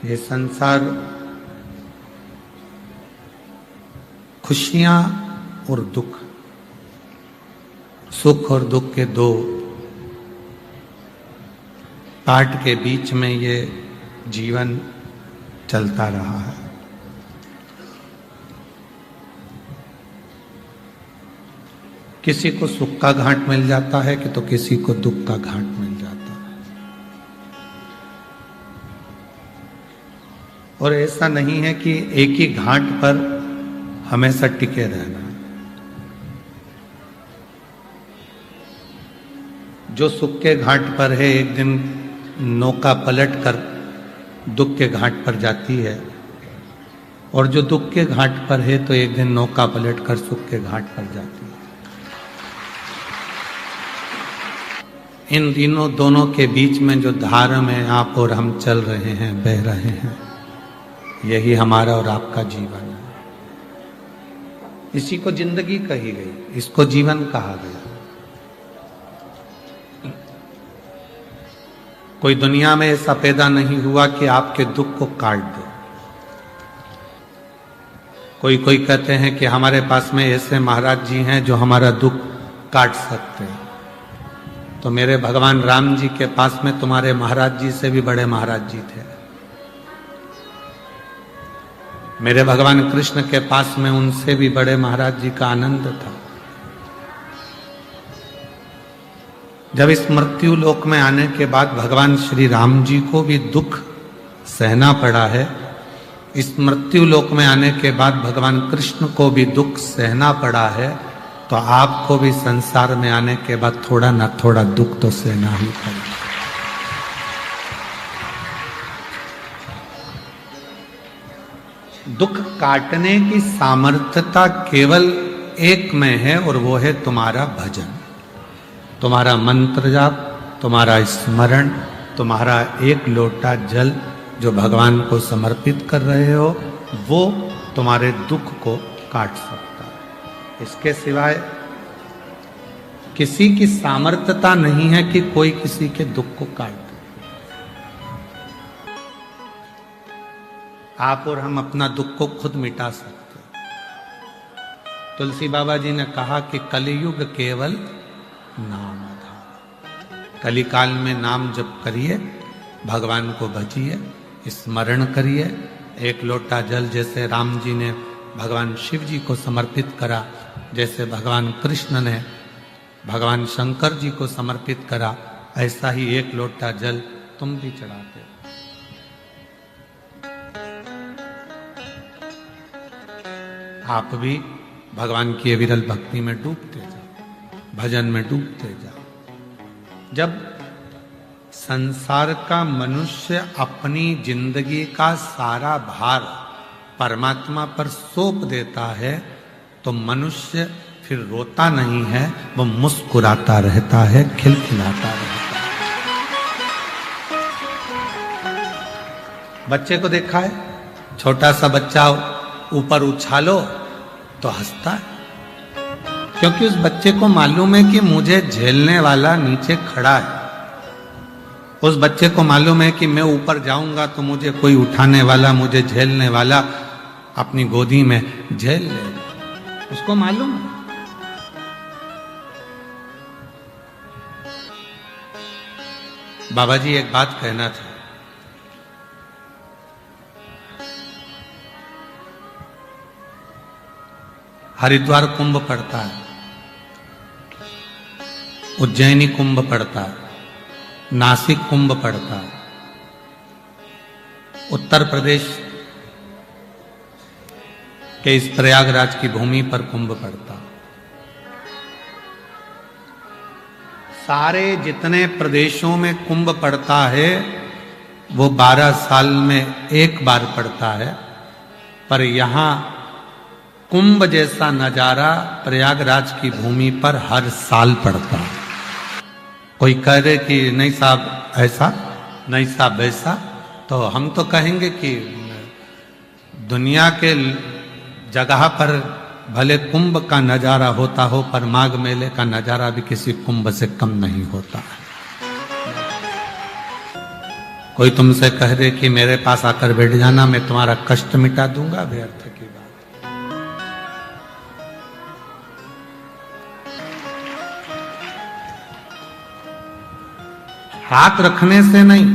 ये संसार खुशियां और दुख, सुख और दुख के दो पार्ट के बीच में ये जीवन चलता रहा है। किसी को सुख का घाट मिल जाता है कि तो किसी को दुख का घाट मिल जाता है। और ऐसा नहीं है कि एक ही घाट पर हमेशा टिके रहना। जो सुख के घाट पर है, एक दिन नौका पलट कर दुख के घाट पर जाती है, और जो दुख के घाट पर है तो एक दिन नौका पलट कर सुख के घाट पर जाती है। इन दोनों के बीच में जो धारा में आप और हम चल रहे हैं, बह रहे हैं, यही हमारा और आपका जीवन है। इसी को जिंदगी कही गई, इसको जीवन कहा गया। कोई दुनिया में ऐसा पैदा नहीं हुआ कि आपके दुख को काट दे। कोई कहते हैं कि हमारे पास में ऐसे महाराज जी हैं जो हमारा दुख काट सकते हैं। तो मेरे भगवान राम जी के पास में तुम्हारे महाराज जी से भी बड़े महाराज जी थे। मेरे भगवान कृष्ण के पास में उनसे भी बड़े महाराज जी का आनंद था। जब इस मृत्यु लोक में आने के बाद भगवान श्री राम जी को भी दुख सहना पड़ा है, इस मृत्यु लोक में आने के बाद भगवान कृष्ण को भी दुख सहना पड़ा है, तो आपको भी संसार में आने के बाद थोड़ा ना थोड़ा दुख तो सहना ही पड़ेगा। दुख काटने की सामर्थ्यता केवल एक में है, और वो है तुम्हारा भजन, तुम्हारा मंत्र जाप, तुम्हारा स्मरण, तुम्हारा एक लोटा जल जो भगवान को समर्पित कर रहे हो, वो तुम्हारे दुख को काट सकता है। इसके सिवाय किसी की सामर्थ्यता नहीं है कि कोई किसी के दुख को काट दे। आप और हम अपना दुख को खुद मिटा सकते हैं। तुलसी बाबा जी ने कहा कि कलियुग केवल नाम आधार। कलिकाल में नाम जप करिए, भगवान को भजिए, स्मरण करिए। एक लोटा जल जैसे राम जी ने भगवान शिव जी को समर्पित करा, जैसे भगवान कृष्ण ने भगवान शंकर जी को समर्पित करा, ऐसा ही एक लोटा जल तुम भी चढ़ाते हो। आप भी भगवान की विरल भक्ति में डूबते जाओ, भजन में डूबते जाओ। जब संसार का मनुष्य अपनी जिंदगी का सारा भार परमात्मा पर सौंप देता है, तो मनुष्य फिर रोता नहीं है, वो मुस्कुराता रहता है, खिलखिलाता रहता है। बच्चे को देखा है, छोटा सा बच्चा ऊपर उछालो तो हंसता है, क्योंकि उस बच्चे को मालूम है कि मुझे झेलने वाला नीचे खड़ा है। उस बच्चे को मालूम है कि मैं ऊपर जाऊंगा तो मुझे कोई उठाने वाला, मुझे झेलने वाला अपनी गोदी में झेल लेगा, उसको मालूम है। बाबा जी एक बात कहना था, हरिद्वार कुंभ पड़ता है, उज्जैनी कुंभ पड़ता है, नासिक कुंभ पड़ता है, उत्तर प्रदेश के इस प्रयागराज की भूमि पर कुंभ पड़ता है। सारे जितने प्रदेशों में कुंभ पड़ता है वो 12 साल में एक बार पड़ता है, पर यहां कुंभ जैसा नजारा प्रयागराज की भूमि पर हर साल पड़ता है। कोई कह दे कि नहीं साहब ऐसा, नहीं साहब वैसा, तो हम तो कहेंगे कि दुनिया के जगह पर भले कुंभ का नजारा होता हो, पर माघ मेले का नजारा भी किसी कुंभ से कम नहीं होता है। कोई तुमसे कह दे कि मेरे पास आकर बैठ जाना, मैं तुम्हारा कष्ट मिटा दूंगा, व्यर्थ की बात। हाथ रखने से नहीं,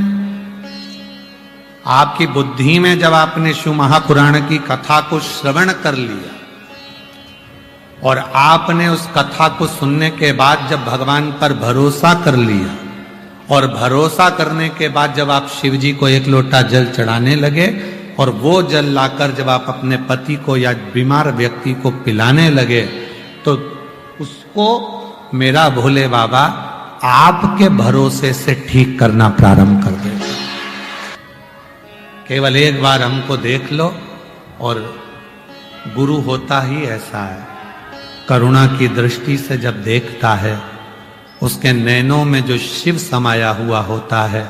आपकी बुद्धि में जब आपने शिव महापुराण की कथा को श्रवण कर लिया और आपने उस कथा को सुनने के बाद जब भगवान पर भरोसा कर लिया और भरोसा करने के बाद जब आप शिव जी को एक लोटा जल चढ़ाने लगे और वो जल लाकर जब आप अपने पति को या बीमार व्यक्ति को पिलाने लगे, तो उसको मेरा भोले बाबा आपके भरोसे से ठीक करना प्रारंभ कर देगा। केवल एक बार हमको देख लो, और गुरु होता ही ऐसा है, करुणा की दृष्टि से जब देखता है, उसके नैनों में जो शिव समाया हुआ होता है,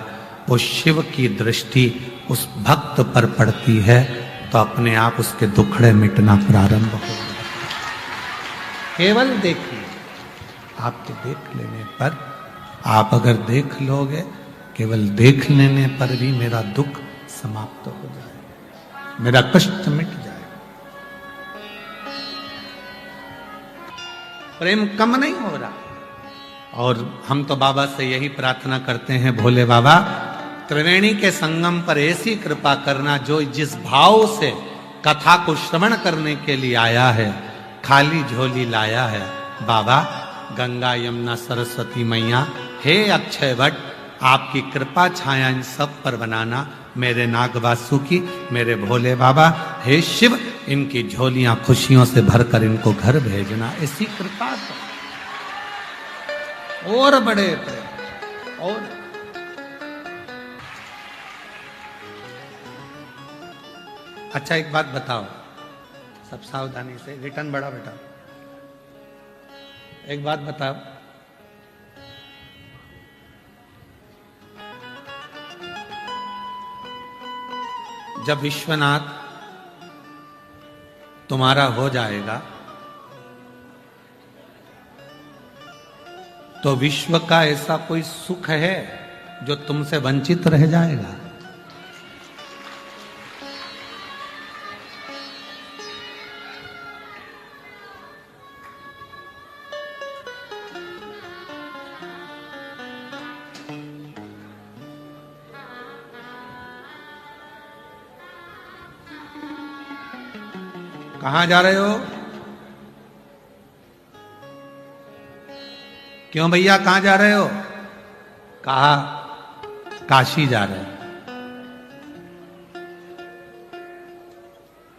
वो शिव की दृष्टि उस भक्त पर पड़ती है, तो अपने आप उसके दुखड़े मिटना प्रारंभ हो जाता है। केवल देखिए, आपके देख लेने पर, आप अगर देख लोगे, केवल देख लेने पर भी मेरा दुख समाप्त हो जाएगा, मेरा कष्ट मिट जाएगा। प्रेम कम नहीं हो रहा, और हम तो बाबा से यही प्रार्थना करते हैं, भोले बाबा त्रिवेणी के संगम पर ऐसी कृपा करना, जो जिस भाव से कथा को श्रवण करने के लिए आया है, खाली झोली लाया है, बाबा गंगा यमुना सरस्वती मैया, हे अक्षय वट, आपकी कृपा छाया इन सब पर बनाना, मेरे नागवासु की, मेरे भोले बाबा, हे शिव, इनकी झोलियां खुशियों से भरकर इनको घर भेजना, ऐसी कृपा कर। और बड़े प्रेम। और अच्छा, एक बात बताओ, सब सावधानी से, रिटर्न बड़ा बेटा, एक बात बताओ, जब विश्वनाथ तुम्हारा हो जाएगा, तो विश्व का ऐसा कोई सुख है जो तुमसे वंचित रह जाएगा? कहां जा रहे हो? क्यों भैया, कहां जा रहे हो? कहा काशी जा रहे हो।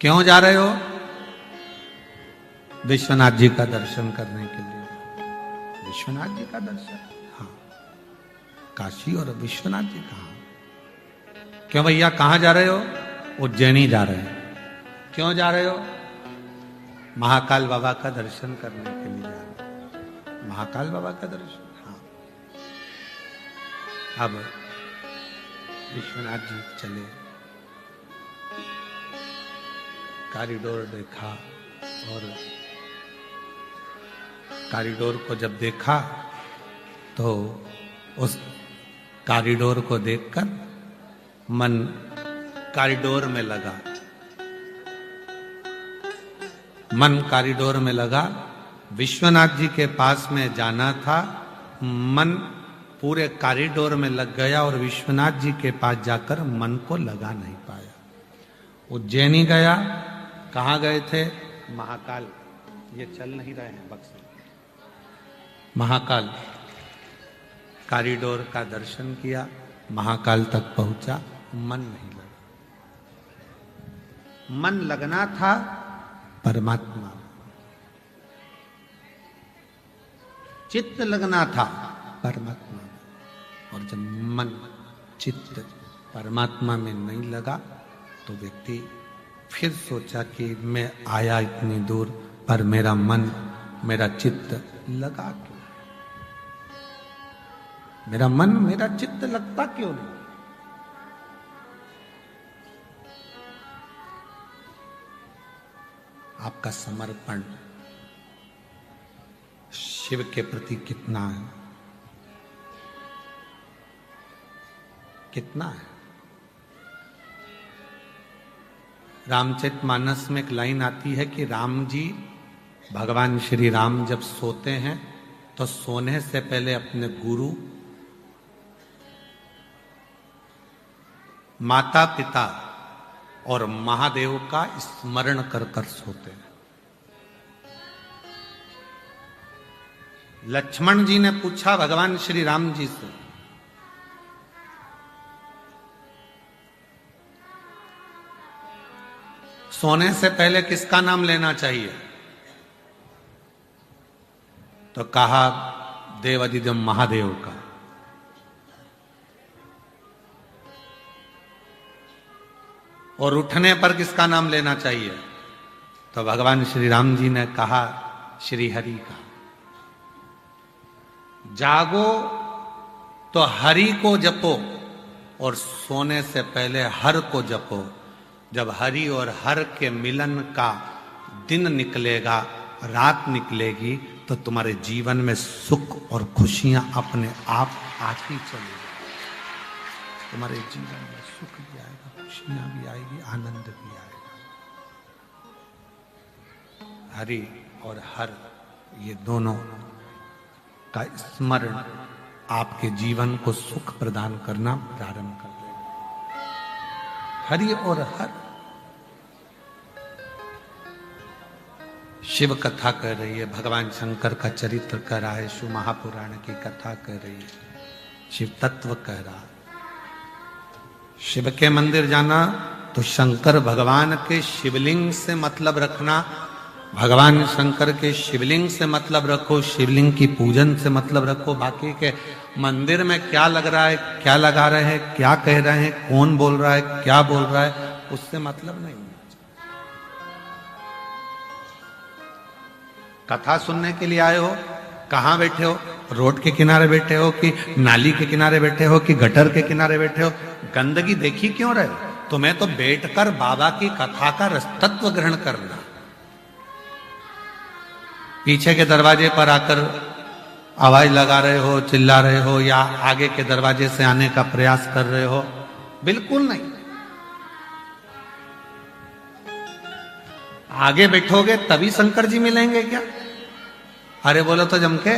क्यों जा रहे हो? विश्वनाथ जी का दर्शन करने के लिए। विश्वनाथ जी का दर्शन? हाँ, काशी और विश्वनाथ जी कहां? क्यों भैया, कहां जा रहे हो? उज्जैनी जा रहे हैं। क्यों जा रहे हो? महाकाल बाबा का दर्शन करने के लिए जा रहे हैं। महाकाल बाबा का दर्शन? हाँ। अब विश्वनाथ जी चले, कॉरिडोर देखा, और कॉरिडोर को जब देखा तो उस कॉरिडोर को देखकर मन कॉरिडोर में लगा, मन कॉरिडोर में लगा। विश्वनाथ जी के पास में जाना था, मन पूरे कॉरिडोर में लग गया और विश्वनाथ जी के पास जाकर मन को लगा नहीं पाया। उज्जैनी गया। कहाँ गए थे? महाकाल। ये चल नहीं रहे हैं बक्से। महाकाल कॉरिडोर का दर्शन किया, महाकाल तक पहुंचा, मन नहीं लगा। मन लगना था परमात्मा, चित्त लगना था परमात्मा, और जब मन चित्त परमात्मा में नहीं लगा तो व्यक्ति फिर सोचा कि मैं आया इतनी दूर, पर मेरा मन, मेरा चित्त लगा क्यों? मेरा मन, मेरा चित्त लगता क्यों नहीं? आपका समर्पण शिव के प्रति कितना है? कितना है? रामचरितमानस में एक लाइन आती है कि राम जी, भगवान श्री राम जब सोते हैं तो सोने से पहले अपने गुरु, माता पिता और महादेव का स्मरण कर कर सोते हैं। लक्ष्मण जी ने पूछा भगवान श्री राम जी से, सोने से पहले किसका नाम लेना चाहिए? तो कहा देवादिदेव महादेव का। और उठने पर किसका नाम लेना चाहिए? तो भगवान श्री राम जी ने कहा श्री हरि का। जागो तो हरि को जपो और सोने से पहले हर को जपो। जब हरि और हर के मिलन का दिन निकलेगा, रात निकलेगी, तो तुम्हारे जीवन में सुख और खुशियां अपने आप आती चलेगी। तुम्हारे जीवन में सुख भी आएगा, खुशियां भी आएगी, आनंद भी आएगा। हरि और हर, ये दोनों का स्मरण आपके जीवन को सुख प्रदान करना प्रारंभ कर देगा। हरि और हर। शिव कथा कर रही है, भगवान शंकर का चरित्र कर रहा है, शिव महापुराण की कथा कर रही है, शिव तत्व कह रहा है। शिव के मंदिर जाना तो शंकर भगवान के शिवलिंग से मतलब रखना, भगवान शंकर के शिवलिंग से मतलब रखो, शिवलिंग की पूजन से मतलब रखो। बाकी के मंदिर में क्या लग रहा है, क्या लगा रहे हैं, क्या कह रहे हैं, कौन बोल रहा है, क्या बोल रहा है, उससे मतलब नहीं। कथा सुनने के लिए आए हो, कहां बैठे हो? रोड के किनारे बैठे हो कि नाली के किनारे बैठे हो कि गटर के किनारे बैठे हो? गंदगी देखी क्यों रहे? तुम्हें तो बैठकर बाबा की कथा का रसतत्व ग्रहण करना। पीछे के दरवाजे पर आकर आवाज लगा रहे हो, चिल्ला रहे हो, या आगे के दरवाजे से आने का प्रयास कर रहे हो? बिल्कुल नहीं। आगे बैठोगे तभी शंकर जी मिलेंगे क्या? अरे बोलो तो जम के।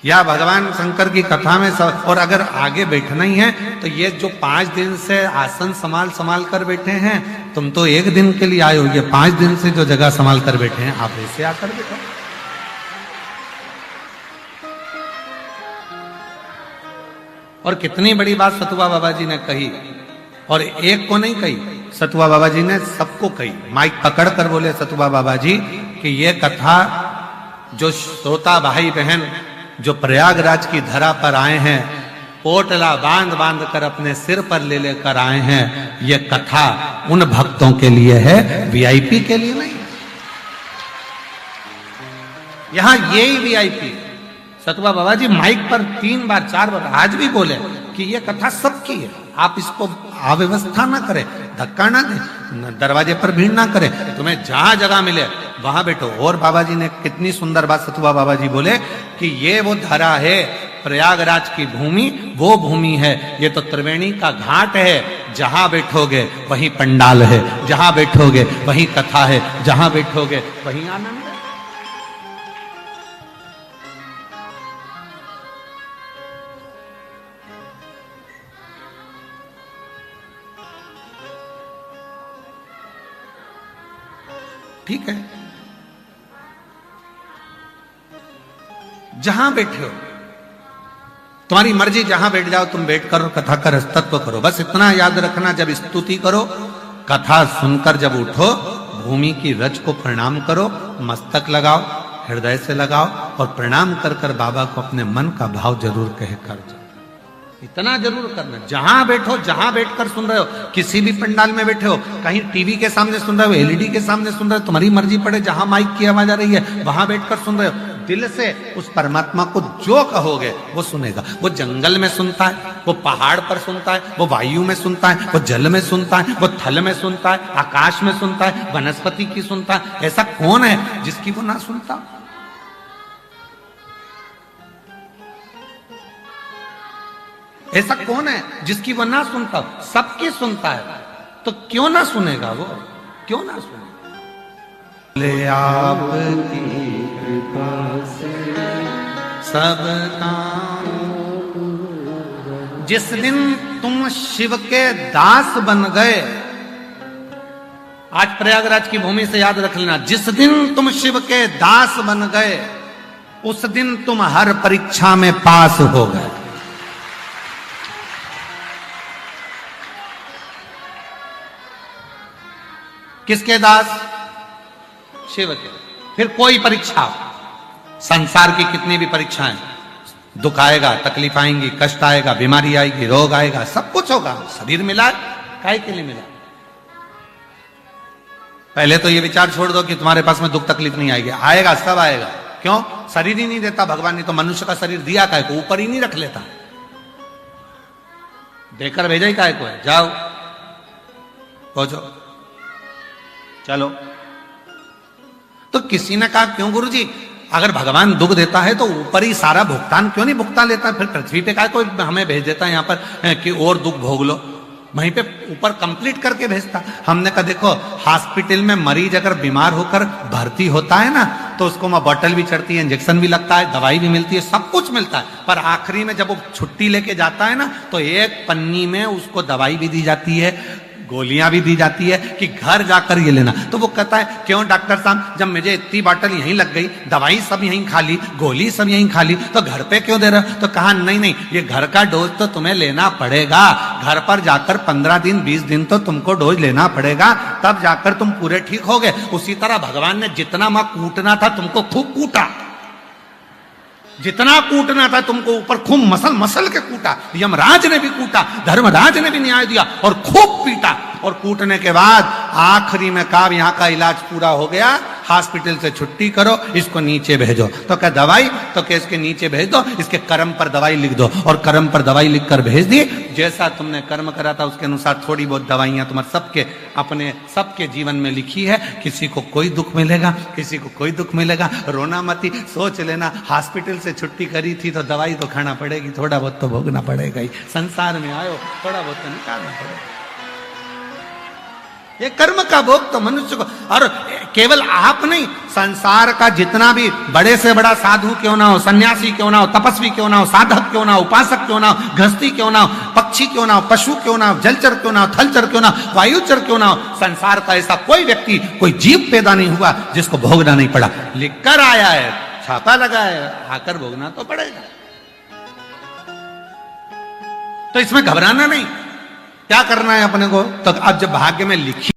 या भगवान शंकर की कथा में सब। और अगर आगे बैठना ही है तो ये जो 5 दिन से आसन संभाल कर बैठे हैं, तुम तो 1 दिन के लिए आए हो, ये 5 दिन से जो जगह संभाल कर बैठे हैं, आप ऐसे आकर बैठो। और कितनी बड़ी बात सतुआ बाबा जी ने कही, और एक को नहीं कही, सतुआ बाबा जी ने सबको कही। माइक पकड़ कर बोले सतुआ बाबा जी कि ये कथा जो श्रोता भाई बहन जो प्रयागराज की धरा पर आए हैं, पोटला बांध बांध कर अपने सिर पर ले लेकर आए हैं, ये कथा उन भक्तों के लिए है, वीआईपी के लिए नहीं। यहां यही वीआईपी। सतुआ बाबा जी माइक पर 3 बार 4 बार आज भी बोले कि ये कथा सबकी है, आप इसको अव्यवस्था ना करें, धक्का ना दें, दरवाजे पर भीड़ ना करें, तुम्हें जहां जगह मिले वहां बैठो। और बाबा जी ने कितनी सुंदर बात सतुआ बाबा जी बोले कि ये वो धरा है, प्रयागराज की भूमि वो भूमि है, ये तो त्रिवेणी का घाट है, जहां बैठोगे वहीं पंडाल है, जहां बैठोगे वहीं कथा है, जहां बैठोगे वहीं आनंद है। ठीक है, जहां बैठे हो तुम्हारी मर्जी, जहां बैठ जाओ तुम बैठ करो, कथा का रसतत्व करो। बस इतना याद रखना, जब स्तुति करो, कथा सुनकर जब उठो, भूमि की रज को प्रणाम करो, मस्तक लगाओ, हृदय से लगाओ, और प्रणाम कर कर बाबा को अपने मन का भाव जरूर कह कर जाओ। इतना जरूर करना। जहां बैठो, जहां बैठकर सुन रहे हो, किसी भी पंडाल में बैठे हो, कहीं टीवी के सामने सुन रहे हो, एलईडी के सामने सुन रहे हो, तुम्हारी मर्जी पड़े, जहां माइक की आवाज आ रही है वहां बैठकर सुन रहे हो, दिल से उस परमात्मा को जो कहोगे वो सुनेगा। वो जंगल में सुनता है, वो पहाड़ पर सुनता है, वो वायु में सुनता है, वो जल में सुनता है, वो थल में सुनता है, आकाश में सुनता है, वनस्पति की सुनता है। ऐसा कौन है जिसकी वो ना सुनता? ऐसा कौन है जिसकी वो ना सुनता? सबकी सुनता है। तो क्यों ना सुनेगा वो, क्यों ना सुनेगा? ले आपकी कृपा से सब काम। जिस दिन तुम शिव के दास बन गए, आज प्रयागराज की भूमि से याद रख लेना, जिस दिन तुम शिव के दास बन गए उस दिन तुम हर परीक्षा में पास हो गए। किसके दास? शिव के। फिर कोई परीक्षा, संसार की कितनी भी परीक्षाएं, दुख आएगा, तकलीफ आएंगी, कष्ट आएगा, बीमारी आएगी, रोग आएगा, सब कुछ होगा। शरीर मिला, काहे के लिए मिला? पहले तो ये विचार छोड़ दो कि तुम्हारे पास में दुख तकलीफ नहीं आएगी, आएगा, सब आएगा। क्यों? शरीर ही नहीं देता भगवान ने, तो मनुष्य का शरीर दिया काहे को? ऊपर ही नहीं रख लेता, देकर भेजा ही काहे को है? जाओ पहुंचो, चलो। तो किसी ने कहा क्यों गुरुजी, अगर भगवान दुख देता है तो ऊपर ही सारा भुगतान क्यों नहीं भुगता लेता, फिर पृथ्वी पे काहे कोई हमें भेज देता है यहाँ पर कि और दुख भोग लो, वहीं पे ऊपर कंप्लीट करके भेजता। हमने कहा देखो, हॉस्पिटल में मरीज अगर बीमार होकर भर्ती होता है ना, तो उसको वहां बोतल भी चढ़ती है, इंजेक्शन भी लगता है, दवाई भी मिलती है, सब कुछ मिलता है, पर आखिरी में जब वो छुट्टी लेके जाता है ना, तो एक पन्नी में उसको दवाई भी दी जाती है, गोलियां भी दी जाती है कि घर जाकर ये लेना। तो वो कहता है क्यों डॉक्टर साहब, जब मुझे इतनी बोतल यहीं लग गई, दवाई सब यहीं खा ली, गोली सब यहीं खा ली, तो घर पे क्यों दे रहे हो? तो कहा नहीं नहीं, ये घर का डोज तो तुम्हें लेना पड़ेगा, घर पर जाकर 15 दिन 20 दिन तो तुमको डोज लेना पड़ेगा, तब जाकर तुम पूरे ठीक हो गए। उसी तरह भगवान ने जितना मां कूटना था तुमको खूब कूटा, जितना कूटना था तुमको ऊपर खूब मसल मसल के कूटा, यमराज ने भी कूटा, धर्मराज ने भी न्याय दिया और खूब पीटा, और कूटने के बाद आखिरी में कहा यहाँ का इलाज पूरा हो गया, हॉस्पिटल से छुट्टी करो, इसको नीचे भेजो। तो क्या दवाई? तो क्या इसके नीचे भेज दो, इसके कर्म पर दवाई लिख दो, और कर्म पर दवाई लिखकर भेज दी। जैसा तुमने कर्म करा था उसके अनुसार थोड़ी बहुत दवाइयां तुम्हारे सबके अपने सबके जीवन में लिखी है। किसी को कोई दुख मिलेगा, किसी को कोई दुख मिलेगा, रोना मती, सोच लेना हॉस्पिटल से छुट्टी करी थी तो दवाई तो खाना पड़ेगी, थोड़ा बहुत तो भोगना पड़ेगा ही, संसार में आयो थोड़ा बहुत तो निकालना पड़ेगा। ये कर्म का भोग तो मनुष्य को, और केवल आप नहीं, संसार का जितना भी बड़े से बड़ा साधु क्यों ना हो, सन्यासी क्यों ना हो, तपस्वी क्यों ना हो, साधक क्यों ना हो, उपासक क्यों ना हो, गृहस्थी क्यों ना हो, पक्षी क्यों ना हो, पशु क्यों ना हो, जलचर क्यों ना हो, थलचर क्यों ना हो, वायुचर क्यों ना हो, संसार का ऐसा कोई व्यक्ति, कोई जीव पैदा नहीं हुआ जिसको भोगना नहीं पड़ा। लिखकर आया है, छापा लगा है, आकर भोगना तो पड़ेगा। तो इसमें घबराना नहीं, क्या करना है अपने को? तो अब जब भाग्य में लिखी